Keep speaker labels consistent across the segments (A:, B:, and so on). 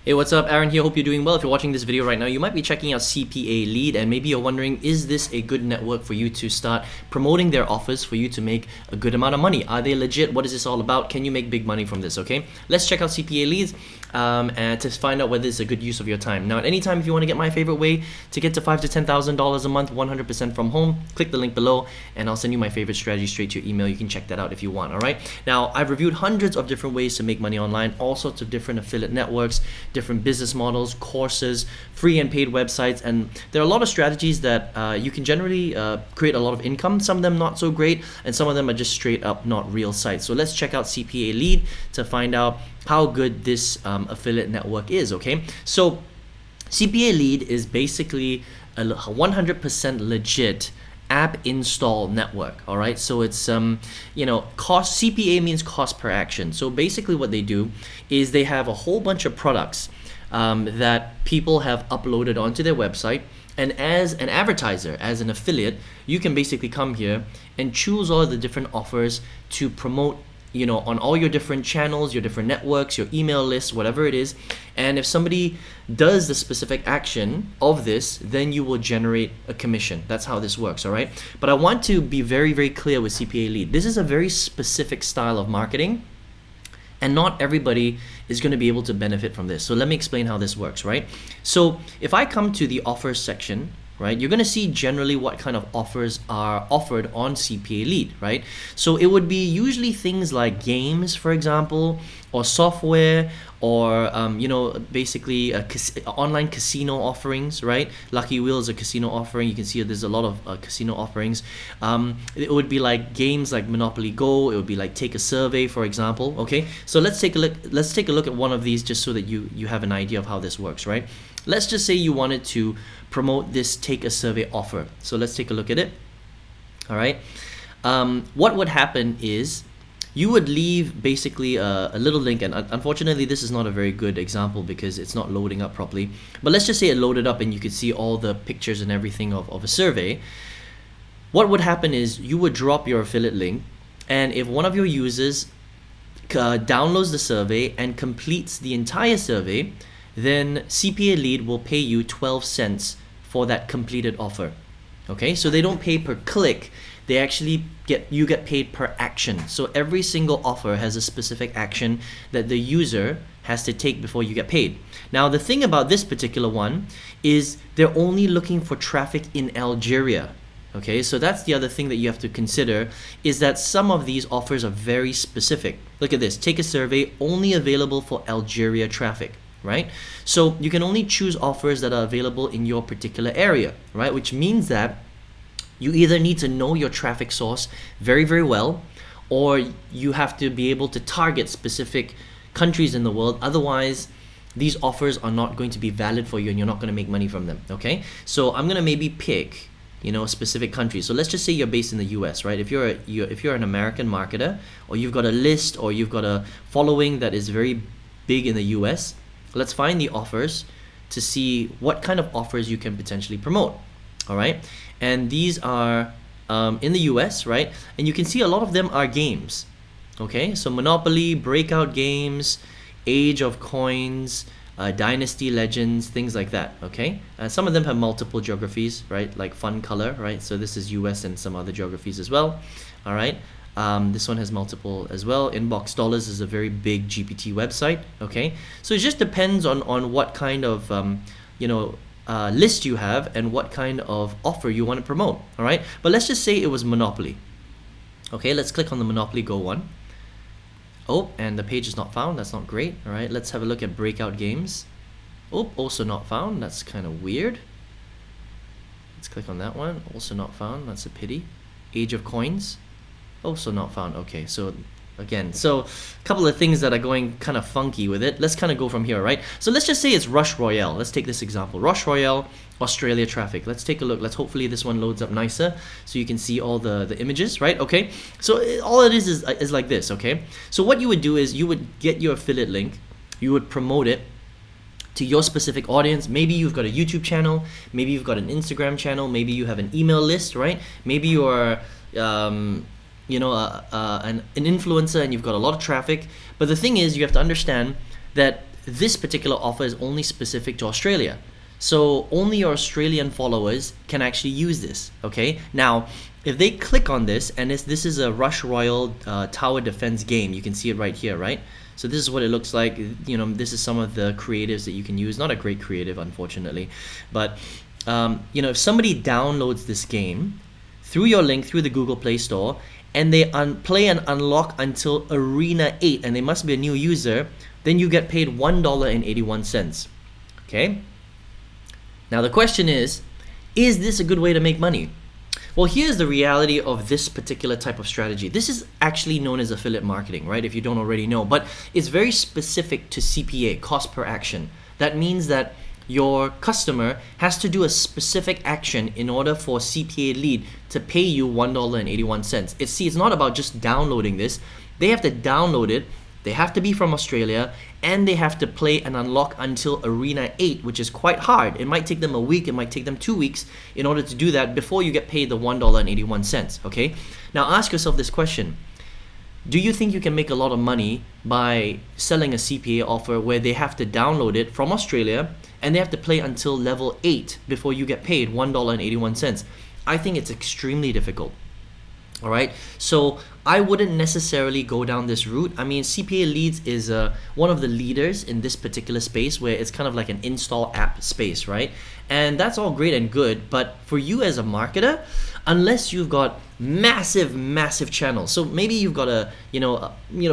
A: Hey, what's up? Aaron here. Hope you're doing well. If you're watching this video right now, you might be checking out CPALead, and maybe you're wondering, is this a good network for you to start promoting their offers for you to make a good amount of money? Are they legit? What is this all about? Can you make big money from this? Okay, let's check out CPALead and to find out whether it's a good use of your time. Now, at any time, if you want to get my favorite way to get to $5,000 to $10,000 a month, 100% from home, click the link below, and I'll send you my favorite strategy straight to your email. You can check that out if you want. All right. Now, I've reviewed hundreds of different ways to make money online, all sorts of different affiliate networks, different business models, courses, free and paid websites, and there are a lot of strategies that you can generally create a lot of income. Some of them not so great, and some of them are just straight up not real sites. So let's check out CPALead to find out how good this affiliate network is. Okay, so CPALead is basically a 100% legit app install network. All right, so it's cost. CPA means cost per action. So basically what they do is they have a whole bunch of products that people have uploaded onto their website, and as an advertiser, as an affiliate, you can basically come here and choose all the different offers to promote on all your different channels, your different networks, your email lists, whatever it is. And if somebody does the specific action of this, then you will generate a commission. That's how this works, all right? But I want to be very, very clear with CPALead. This is a very specific style of marketing, and not everybody is going to be able to benefit from this. So let me explain how this works, right? So if I come to the offers section, right, you're going to see generally what kind of offers are offered on CPALead, right? So it would be usually things like games, for example, or software, or basically online casino offerings, right? Lucky Wheel is a casino offering. You can see there's a lot of casino offerings. It would be like games like Monopoly Go. It would be like Take a Survey, for example. Okay, so let's take a look. Let's take a look at one of these just so that you have an idea of how this works, right? Let's just say you wanted to promote this Take a Survey offer. So let's take a look at it. All right. What would happen is you would leave basically a little link, and unfortunately this is not a very good example because it's not loading up properly, but let's just say it loaded up and you could see all the pictures and everything of a survey. What would happen is you would drop your affiliate link, and if one of your users downloads the survey and completes the entire survey, then CPALead will pay you 12 cents for that completed offer. Okay, so they don't pay per click, they actually get paid per action. So every single offer has a specific action that the user has to take before you get paid. Now the thing about this particular one is they're only looking for traffic in Algeria. Okay, so that's the other thing that you have to consider, is that some of these offers are very specific. Look at this, Take a Survey, only available for Algeria traffic, right? So you can only choose offers that are available in your particular area, right? Which means that you either need to know your traffic source very, very well, or you have to be able to target specific countries in the world. Otherwise, these offers are not going to be valid for you and you're not going to make money from them, okay? So I'm going to maybe pick a specific country. So let's just say you're based in the US, right? If you're an American marketer, or you've got a list, or you've got a following that is very big in the US, let's find the offers to see what kind of offers you can potentially promote. All right, and these are in the US, right? And you can see a lot of them are games. Okay, so Monopoly, Breakout Games, Age of Coins, Dynasty Legends, things like that. Okay, some of them have multiple geographies, right? Like Fun Color, right? So this is US and some other geographies as well. All right. This one has multiple as well. Inbox Dollars is a very big GPT website. Okay, so it just depends on what kind of list you have and what kind of offer you want to promote. All right, but let's just say it was Monopoly. Okay, let's click on the Monopoly Go one. Oh, and the page is not found. That's not great. All right, let's have a look at Breakout Games. Oh, also not found. That's kind of weird. Let's click on that one. Also not found. That's a pity. Age of Coins. Also not found. Okay, so again, so a couple of things that are going kind of funky with it. Let's kind of go from here, right? So let's just say it's Rush Royale. Let's take this example. Rush Royale, Australia traffic. Let's take a look. Let's hopefully this one loads up nicer so you can see all the images, right? Okay, so all it is like this, okay? So what you would do is you would get your affiliate link, you would promote it to your specific audience. Maybe you've got a YouTube channel, maybe you've got an Instagram channel, maybe you have an email list, right? Maybe you're an influencer and you've got a lot of traffic. But the thing is, you have to understand that this particular offer is only specific to Australia. So only your Australian followers can actually use this, okay? Now, if they click on this, and this is a Rush Royale tower defense game, you can see it right here, right? So this is what it looks like. You know, this is some of the creatives that you can use. Not a great creative, unfortunately, but you know, if somebody downloads this game through your link, through the Google Play Store, and they play and unlock until Arena 8, and they must be a new user, then you get paid $1.81, okay? Now the question is this a good way to make money? Well, here's the reality of this particular type of strategy. This is actually known as affiliate marketing, right? If you don't already know, but it's very specific to CPA, cost per action. That means that your customer has to do a specific action in order for CPALead to pay you $1.81. It's not about just downloading this. They have to download it, they have to be from Australia, and they have to play and unlock until Arena 8, which is quite hard. It might take them a week, it might take them 2 weeks in order to do that before you get paid the $1.81, okay? Now ask yourself this question. Do you think you can make a lot of money by selling a CPA offer where they have to download it from Australia and they have to play until level 8 before you get paid $1.81? I think it's extremely difficult. All right, so I wouldn't necessarily go down this route. I mean, CPALead is one of the leaders in this particular space where it's kind of like an install app space, right? And that's all great and good, but for you as a marketer, unless you've got massive channels, so maybe you've got a,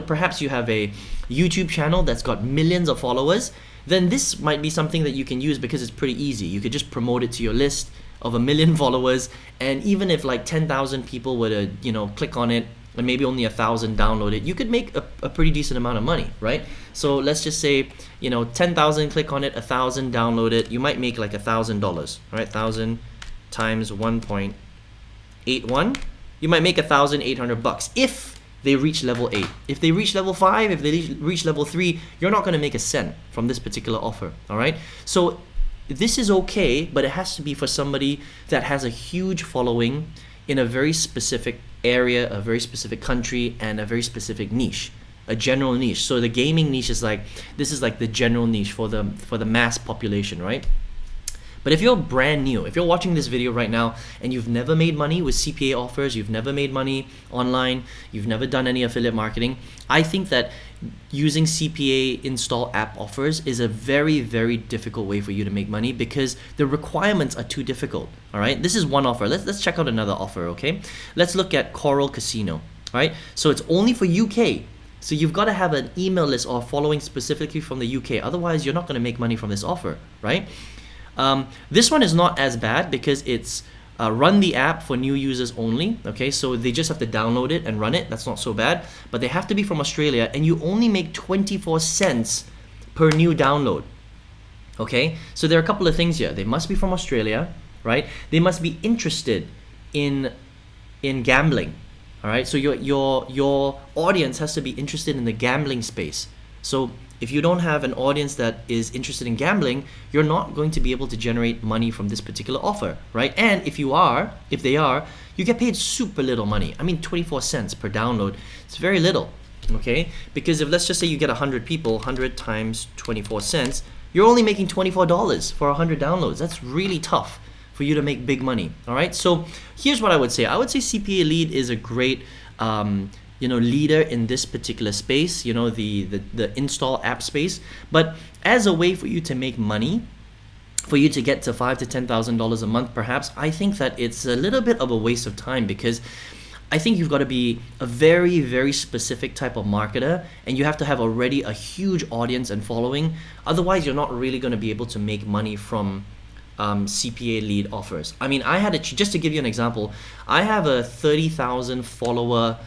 A: perhaps you have a YouTube channel that's got millions of followers, then this might be something that you can use because it's pretty easy. You could just promote it to your list of 1 million followers, and even if like 10,000 people were to click on it and maybe only 1,000 download it, you could make a pretty decent amount of money, right? So let's just say 10,000 click on it, 1,000 download it, you might make like $1,000, right? 1,000 times 1.81, you might make $1,800 if they reach level 8. If they reach level 5, if they reach level 3, you're not going to make a cent from this particular offer, all right? So this is okay, but it has to be for somebody that has a huge following in a very specific area, a very specific country, and a very specific niche, a general niche. So the gaming niche is like, this is like the general niche for the mass population, right? But if you're brand new, if you're watching this video right now and you've never made money with CPA offers, you've never made money online, you've never done any affiliate marketing, I think that using CPA install app offers is a very difficult way for you to make money because the requirements are too difficult. All right, this is one offer. Let's check out another offer. Okay, let's look at Coral Casino. All right, so it's only for UK. So you've got to have an email list or following specifically from the UK. Otherwise, you're not going to make money from this offer, right? This one is not as bad because it's run the app for new users only. Okay, so they just have to download it and run it. That's not so bad, but they have to be from Australia, and you only make 24 cents per new download. Okay, so there are a couple of things here. They must be from Australia, right? They must be interested in gambling. All right, so your audience has to be interested in the gambling space. So if you don't have an audience that is interested in gambling, you're not going to be able to generate money from this particular offer, right? And if they are, you get paid super little money. I mean, 24 cents per download, it's very little, okay? Because if, let's just say you get 100 people, 100 times 24 cents, you're only making $24 for 100 downloads. That's really tough for you to make big money, all right? So here's what I would say. I would say CPALead is a great leader in this particular space, the install app space. But as a way for you to make money, for you to get to $5,000 to $10,000 a month perhaps, I think that it's a little bit of a waste of time because I think you've got to be a very specific type of marketer, and you have to have already a huge audience and following. Otherwise, you're not really going to be able to make money from CPALead offers. I mean, just to give you an example, I have a 30,000 follower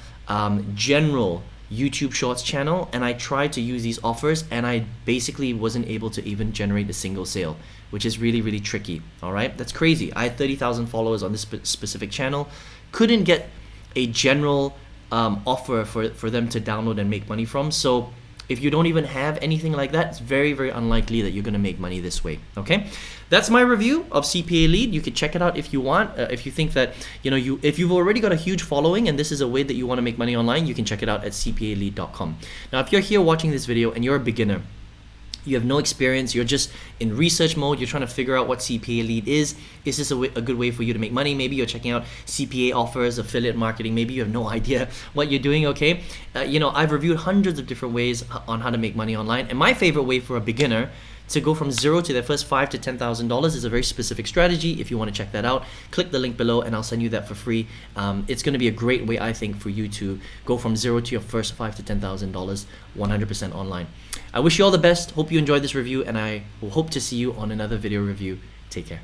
A: general YouTube Shorts channel, and I tried to use these offers and I basically wasn't able to even generate a single sale, which is really tricky. All right, that's crazy. I had 30,000 followers on this specific channel, couldn't get a general offer for them to download and make money from. So if you don't even have anything like that, it's very unlikely that you're going to make money this way. Okay, that's my review of CPALead. You can check it out if you want. If you think that if you've already got a huge following and this is a way that you want to make money online, you can check it out at CPALead.com. Now, if you're here watching this video and you're a beginner, you have no experience, you're just in research mode, you're trying to figure out what CPALead is this a good way for you to make money? Maybe you're checking out CPA offers, affiliate marketing, maybe you have no idea what you're doing, okay? I've reviewed hundreds of different ways on how to make money online, and my favorite way for a beginner to go from zero to their first $5,000 to $10,000 is a very specific strategy. If you want to check that out, click the link below and I'll send you that for free. It's going to be a great way, I think, for you to go from zero to your first $5,000 to $10,000 100% online. I wish you all the best. Hope you enjoyed this review, and I will hope to see you on another video review. Take care.